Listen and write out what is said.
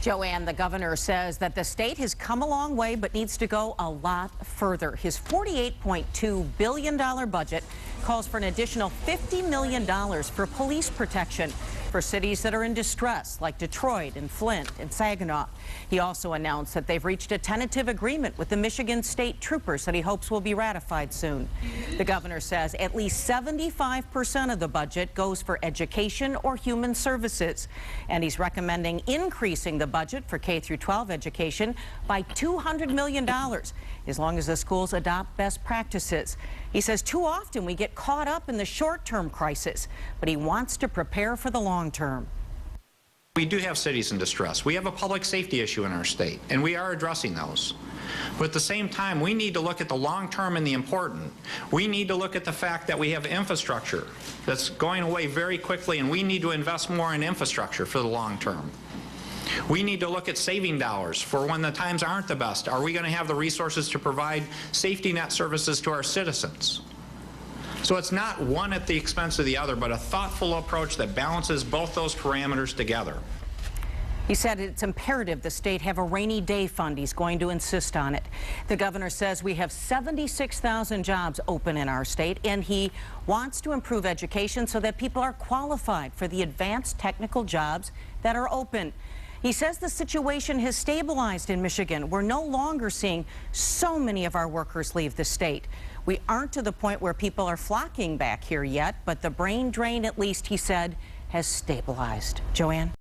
Joanne, the governor says that the state has come a long way but needs to go a lot further. His $48.2 billion budget calls for an additional $50 million for police protection for cities that are in distress, like Detroit and Flint and Saginaw. He also announced that they've reached a tentative agreement with the Michigan State Troopers that he hopes will be ratified soon. The governor says at least 75% of the budget goes for education or human services, and he's recommending increasing the budget for K-12 education by $200 million, as long as the schools adopt best practices. He says too often we get caught up in the short-term crisis, but he wants to prepare for the long term. We do have cities in distress. We have a public safety issue in our state, and we are addressing those. But at the same time, we need to look at the long term and the important. We need to look at the fact that we have infrastructure that's going away very quickly, and we need to invest more in infrastructure for the long term. We need to look at saving dollars for when the times aren't the best. Are we going to have the resources to provide safety net services to our citizens? So it's not one at the expense of the other, but a thoughtful approach that balances both those parameters together. He said it's imperative the state have a rainy day fund. He's going to insist on it. The governor says we have 76,000 jobs open in our state, and he wants to improve education so that people are qualified for the advanced technical jobs that are open. He says the situation has stabilized in Michigan. We're no longer seeing so many of our workers leave the state. We aren't to the point where people are flocking back here yet, but the brain drain, at least, he said, has stabilized. Joanne?